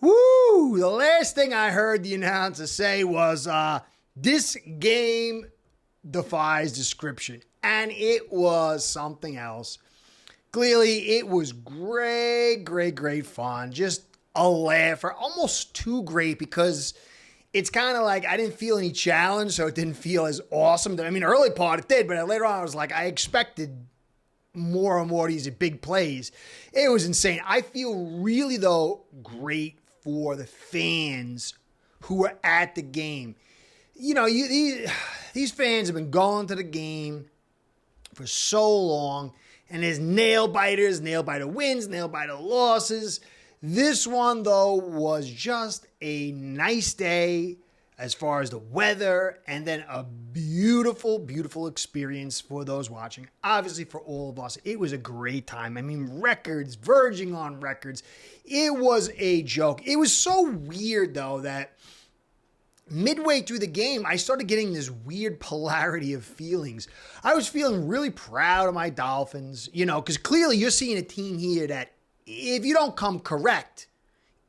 Woo! The last thing I heard the announcer say was, this game defies description. And it was something else. Clearly, it was great, great, great fun. Just a laugher. Almost too great because it's kind of like I didn't feel any challenge, so it didn't feel as awesome. I mean, early part it did, but later on I was like, I expected more and more of these big plays. It was insane. I feel really, though, great for the fans who were at the game. You know, these fans have been going to the game for so long, and there's nail biter wins, nail biter losses. This one, though, was just a nice day as far as the weather, and then a beautiful, beautiful experience for those watching. Obviously, for all of us, it was a great time. I mean, records, verging on records. It was a joke. It was so weird, though, that midway through the game, I started getting this weird polarity of feelings. I was feeling really proud of my Dolphins, you know, because clearly you're seeing a team here that if you don't come correct,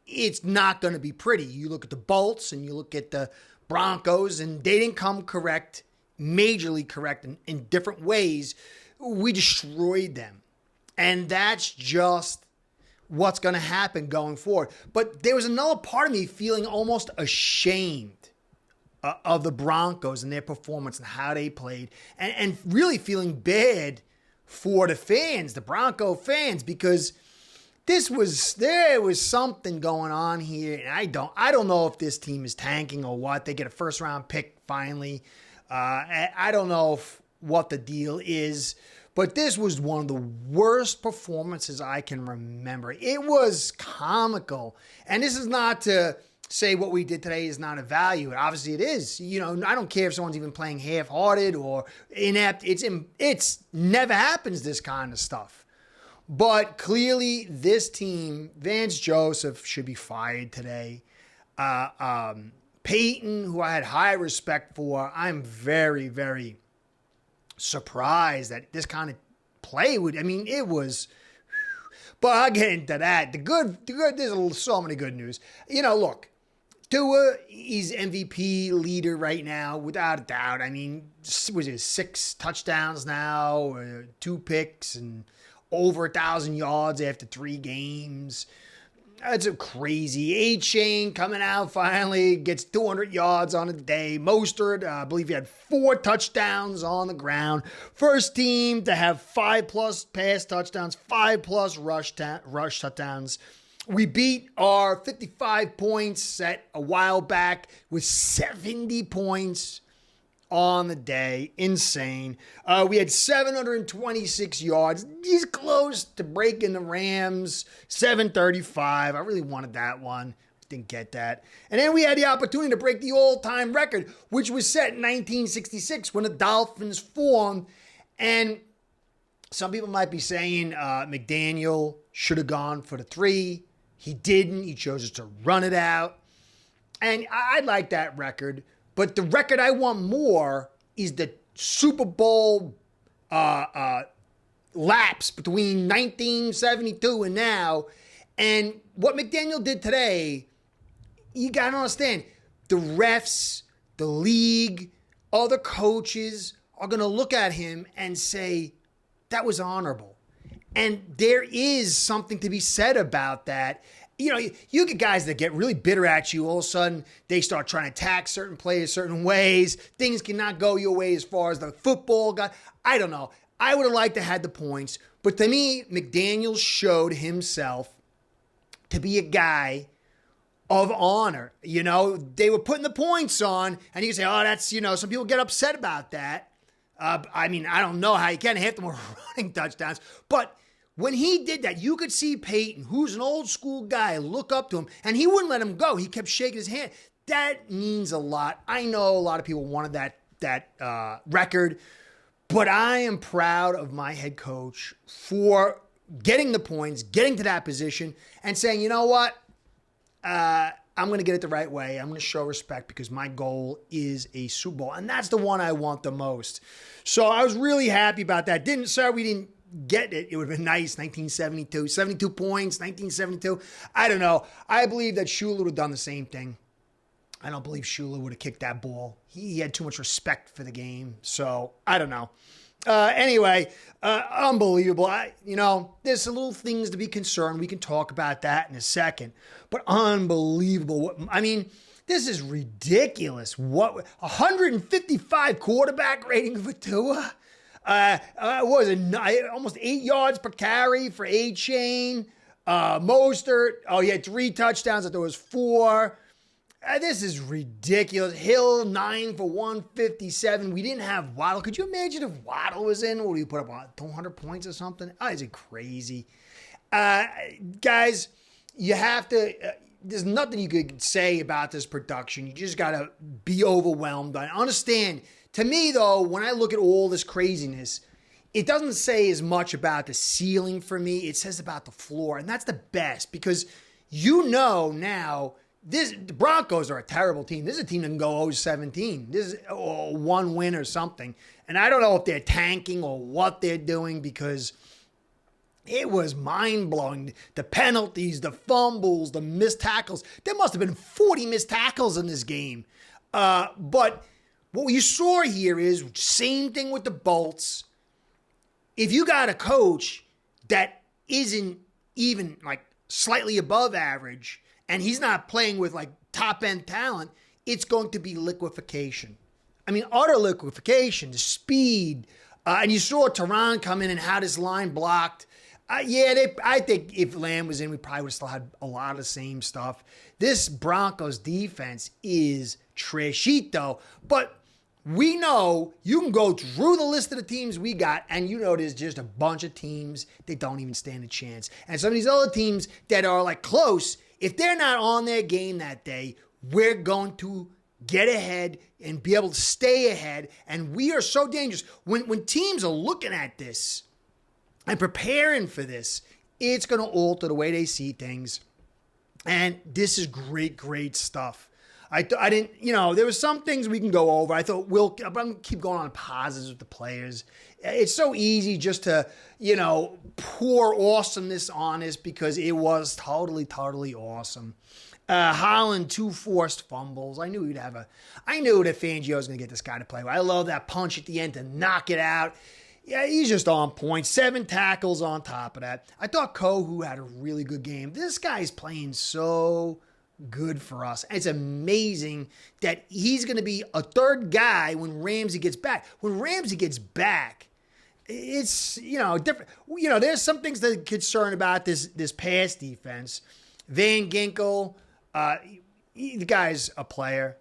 it's not going to be pretty. You look at the Bolts and you look at the Broncos, and they didn't come correct, majorly correct in different ways. We destroyed them. And that's just what's going to happen going forward. But there was another part of me feeling almost ashamed of the Broncos and their performance and how they played, and really feeling bad for the fans, the Bronco fans, because there was something going on here, and I don't know if this team is tanking or what. They get a first round pick finally. I don't know what the deal is, but this was one of the worst performances I can remember. It was comical, and this is not to say what we did today is not a value. Obviously it is. You know, I don't care if someone's even playing half-hearted or inept. It's never happens, this kind of stuff. But clearly this team, Vance Joseph, should be fired today. Peyton, who I had high respect for, I'm very, very surprised that this kind of play would, I mean, it was, but I'll get into that. The good, there's so many good news. You know, look, Tua, he's MVP leader right now, without a doubt. I mean, was it 6 touchdowns now, 2 picks, and over 1,000 yards after 3 games. That's a crazy. A-Chain coming out finally, gets 200 yards on a day. Mostert, I believe he had 4 touchdowns on the ground. First team to have 5+ pass touchdowns, 5+ rush touchdowns. We beat our 55 points set a while back with 70 points on the day. Insane. We had 726 yards. He's close to breaking the Rams. 735. I really wanted that one. Didn't get that. And then we had the opportunity to break the all-time record, which was set in 1966 when the Dolphins formed. And some people might be saying McDaniel should have gone for the 3. He didn't. He chose to run it out. And I like that record. But the record I want more is the Super Bowl lapse between 1972 and now. And what McDaniel did today, you got to understand, the refs, the league, other coaches are going to look at him and say, that was honorable. And there is something to be said about that. You know, you get guys that get really bitter at you. All of a sudden, they start trying to attack certain players certain ways. Things cannot go your way as far as the football guy. I don't know. I would have liked to have the points. But to me, McDaniel showed himself to be a guy of honor. You know, they were putting the points on, and you can say, oh, that's, you know, some people get upset about that. I mean, I don't know how you can. Half them were running touchdowns. But when he did that, you could see Peyton, who's an old school guy, look up to him, and he wouldn't let him go. He kept shaking his hand. That means a lot. I know a lot of people wanted that record, but I am proud of my head coach for getting the points, getting to that position, and saying, you know what? I'm going to get it the right way. I'm going to show respect because my goal is a Super Bowl, and that's the one I want the most. So I was really happy about that. We didn't get it. It would have been nice, 1972. 72 points, 1972. I don't know. I believe that Shula would have done the same thing. I don't believe Shula would have kicked that ball. He had too much respect for the game. So, I don't know. Anyway, unbelievable. There's some little things to be concerned. We can talk about that in a second. But unbelievable. I mean, this is ridiculous. What 155 quarterback rating for Tua? What was it? Almost 8 yards per carry for A-Chain. Mostert, he had 3 touchdowns. I thought it was 4. This is ridiculous. Hill, 9 for 157. We didn't have Waddle. Could you imagine if Waddle was in? What do you put up, 200 points or something? Is it crazy? Guys, you have to... there's nothing you could say about this production. You just got to be overwhelmed. I understand. To me, though, when I look at all this craziness, it doesn't say as much about the ceiling for me. It says about the floor. And that's the best because now... the Broncos are a terrible team. This is a team that can go 0-17. This is one win or something. And I don't know if they're tanking or what they're doing because it was mind-blowing. The penalties, the fumbles, the missed tackles. There must have been 40 missed tackles in this game. But what you saw here is same thing with the Bolts. If you got a coach that isn't even like slightly above average, and he's not playing with like top-end talent, it's going to be liquefaction. I mean, utter liquefaction, the speed. And you saw Tehran come in and had his line blocked. I think if Lamb was in, we probably would have still had a lot of the same stuff. This Broncos defense is trashito. But we know you can go through the list of the teams we got, and there's just a bunch of teams that don't even stand a chance. And some of these other teams that are like close, if they're not on their game that day, we're going to get ahead and be able to stay ahead. And we are so dangerous. When teams are looking at this and preparing for this, it's going to alter the way they see things. And this is great, great stuff. I didn't, there were some things we can go over. I thought I'm going to keep going on positives with the players. It's so easy just to, pour awesomeness on this because it was totally, totally awesome. Holland, 2 forced fumbles. I knew that Fangio was going to get this guy to play. I love that punch at the end to knock it out. Yeah, he's just on point. 7 tackles on top of that. I thought Kohu had a really good game. This guy's playing so good for us. It's amazing that he's going to be a third guy when Ramsey gets back. When Ramsey gets back, it's, different. There's some things that concern about this pass defense. Van Ginkel, the guy's a player.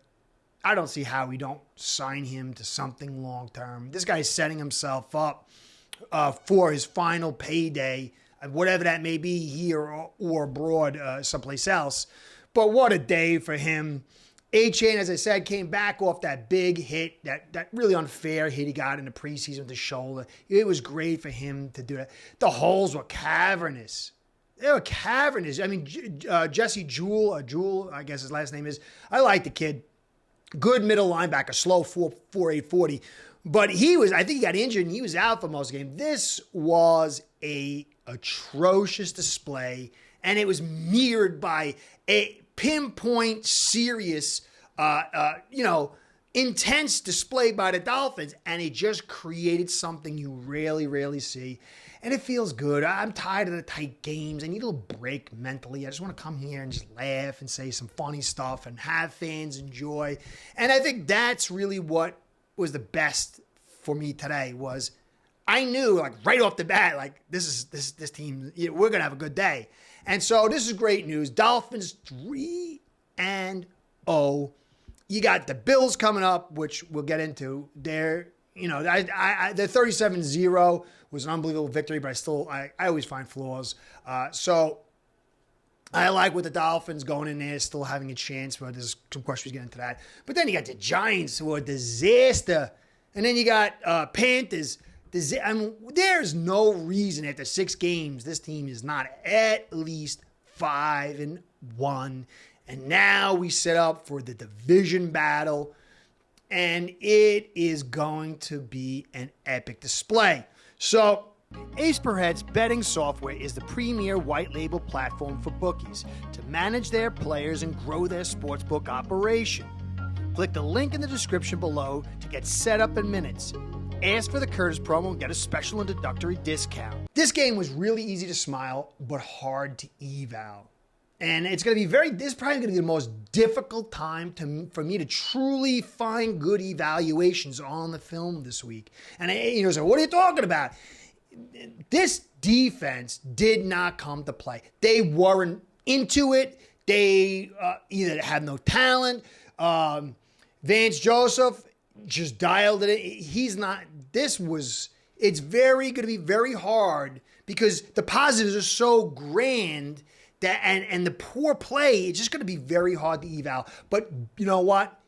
I don't see how we don't sign him to something long term. This guy's setting himself up for his final payday, whatever that may be, here or abroad, someplace else. But what a day for him. A-Chain, as I said, came back off that big hit, that really unfair hit he got in the preseason with the shoulder. It was great for him to do that. The holes were cavernous. They were cavernous. I mean, Jesse Jewell, I guess his last name is. I like the kid. Good middle linebacker, slow 4.8 40. But I think he got injured and he was out for most of the game. This was a atrocious display, and it was mirrored by a pinpoint, serious, intense display by the Dolphins, and it just created something you rarely, rarely see. And it feels good. I'm tired of the tight games. I need a little break mentally. I just want to come here and just laugh and say some funny stuff and have fans enjoy. And I think that's really what was the best for me today was I knew like right off the bat, like this team, we're going to have a good day. And so this is great news. Dolphins 3-0. You got the Bills coming up, which we'll get into. They're 37-0 was an unbelievable victory, but I always find flaws. So I like with the Dolphins going in there, still having a chance, but there's some questions getting into that. But then you got the Giants, who are a disaster. And then you got Panthers. There's no reason after 6 games this team is not at least 5-1. And now we set up for the division battle. And it is going to be an epic display. So Ace Per Head's betting software is the premier white label platform for bookies to manage their players and grow their sportsbook operation. Click the link in the description below to get set up in minutes. Ask for the Curtis promo and get a special introductory discount. This game was really easy to smile, but hard to eval. And it's going to be this is probably going to be the most difficult time for me to truly find good evaluations on the film this week. And so what are you talking about? This defense did not come to play. They weren't into it. They either had no talent. Vance Joseph just dialed it in. He's not. It's going to be very hard because the positives are so grand that and the poor play, it's just going to be very hard to eval. But you know what?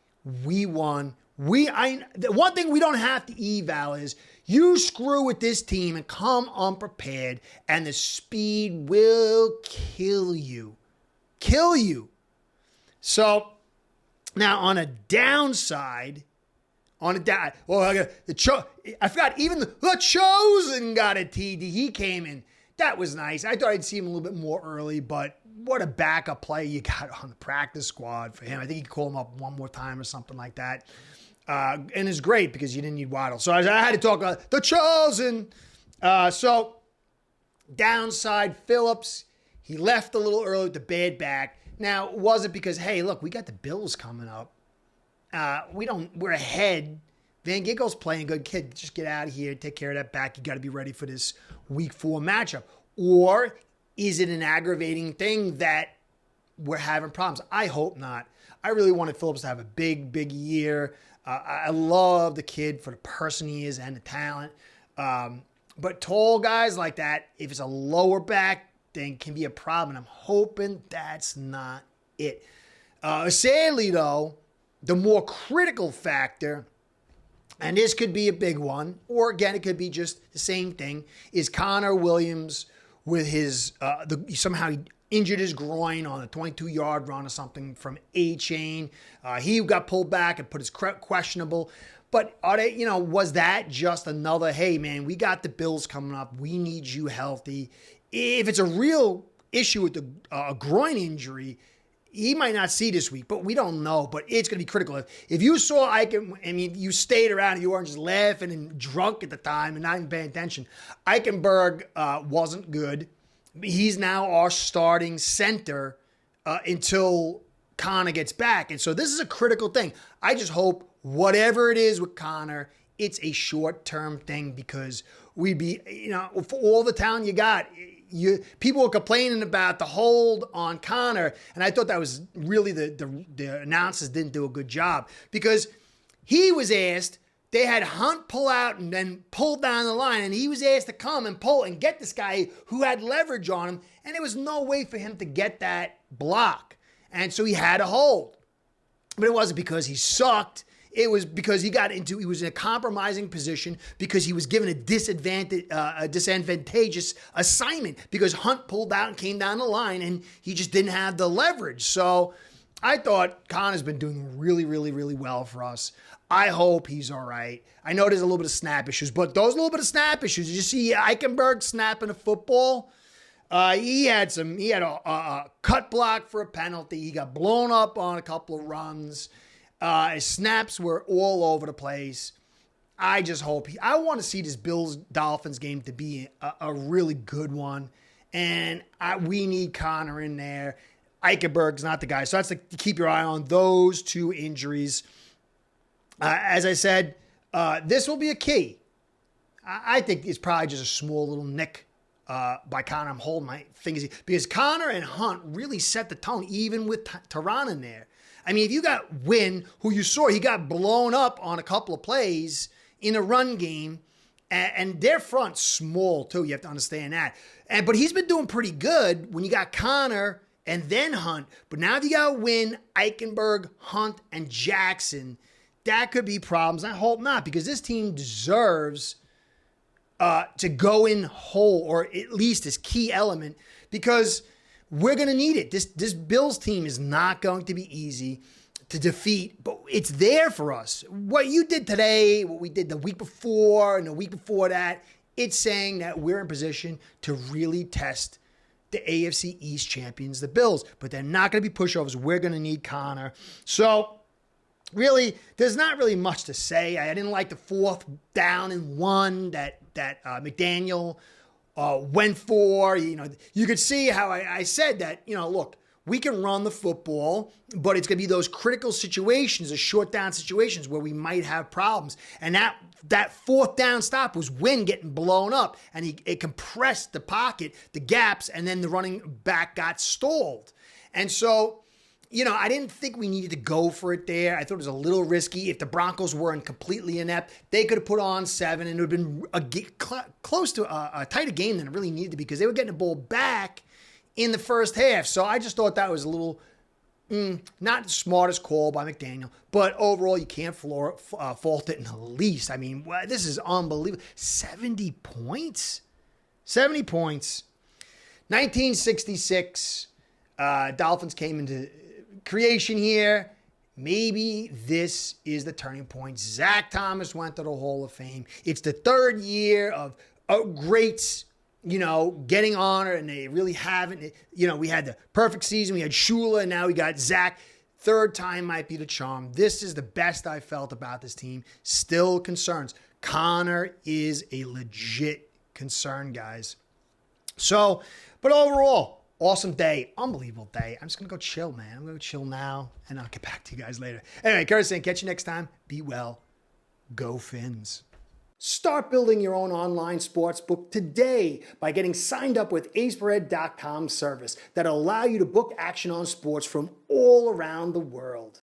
We won. The one thing we don't have to eval is you screw with this team and come unprepared, and the speed will kill you. Kill you. So now on a downside, I forgot even the Chosen got a TD. He came in. That was nice. I thought I'd see him a little bit more early, but what a backup play you got on the practice squad for him. I think you call him up one more time or something like that. And it's great because you didn't need Waddle. So I had to talk about the Chosen. So downside, Phillips, he left a little early with the bad back. Now, was it because, hey, look, we got the Bills coming up. We're ahead. Van Ginkle's playing good. Kid, just get out of here. Take care of that back. You got to be ready for this week 4 matchup. Or is it an aggravating thing that we're having problems? I hope not. I really wanted Phillips to have a big, big year. I love the kid for the person he is and the talent. But tall guys like that, if it's a lower back, then can be a problem. I'm hoping that's not it. Sadly, though, the more critical factor, and this could be a big one, or again, it could be just the same thing, is Connor Williams with his, somehow he injured his groin on a 22-yard run or something from A-Chain. He got pulled back and put his questionable. But was that just another, hey, man, we got the Bills coming up. We need you healthy. If it's a real issue with the groin injury, he might not see this week, but we don't know. But it's going to be critical. If you saw you stayed around and you weren't just laughing and drunk at the time and not even paying attention. Eichenberg wasn't good. He's now our starting center until Connor gets back. And so this is a critical thing. I just hope whatever it is with Connor, it's a short-term thing because we'd be, for all the talent you got, people were complaining about the hold on Connor, and I thought that was really the announcers didn't do a good job because he was asked, they had Hunt pull out and then pull down the line, and he was asked to come and pull and get this guy who had leverage on him, and there was no way for him to get that block, and so he had to hold. But it wasn't because he sucked. It was because he was in a compromising position because he was given a disadvantageous assignment because Hunt pulled out and came down the line and he just didn't have the leverage. So I thought Connor's been doing really, really, really well for us. I hope he's all right. I know there's a little bit of snap issues, but those little bit of snap issues, did you see Eichenberg snapping a football? He had a cut block for a penalty. He got blown up on a couple of runs. His snaps were all over the place. I just hope I want to see this Bills-Dolphins game to be a really good one. And we need Connor in there. Eichenberg's not the guy. So that's to keep your eye on those two injuries. As I said, this will be a key. I think it's probably just a small little nick by Connor. I'm holding my fingers because Connor and Hunt really set the tone, even with Tehran in there. I mean, if you got Wynn, who you saw, he got blown up on a couple of plays in a run game, and their front's small too. You have to understand that. But he's been doing pretty good when you got Connor and then Hunt. But now if you got Wynn, Eichenberg, Hunt, and Jackson, that could be problems. I hope not, because this team deserves to go in whole, or at least as key element, because we're going to need it. This Bills team is not going to be easy to defeat, but it's there for us. What you did today, what we did the week before and the week before that, it's saying that we're in position to really test the AFC East champions, the Bills. But they're not going to be pushovers. We're going to need Connor. So really, there's not really much to say. I didn't like the 4th down and 1 that McDaniel went for. You could see how I said that, look, we can run the football, but it's going to be those critical situations, the short down situations where we might have problems. And that 4th down stop was Wynn getting blown up, and it compressed the pocket, the gaps, and then the running back got stalled. And so, I didn't think we needed to go for it there. I thought it was a little risky. If the Broncos weren't completely inept, they could have put on 7, and it would have been close to a tighter game than it really needed to be, because they were getting the ball back in the first half. So I just thought that was a little not the smartest call by McDaniel. But overall, you can't fault it in the least. I mean, this is unbelievable. 70 points? 70 points. 1966, Dolphins came into creation here. Maybe this is the turning point. Zach Thomas went to the Hall of Fame. It's the 3rd year of greats, getting honored, and they really haven't. We had the perfect season. We had Shula, and now we got Zach. 3rd time might be the charm. This is the best I felt about this team. Still concerns. Connor is a legit concern, guys. So, but overall, awesome day. Unbelievable day. I'm just going to go chill, man. I'm going to chill now, and I'll get back to you guys later. Anyway, Curtis saying, catch you next time. Be well. Go Fins. Start building your own online sportsbook today by getting signed up with aceperhead.com service that'll allow you to book action on sports from all around the world.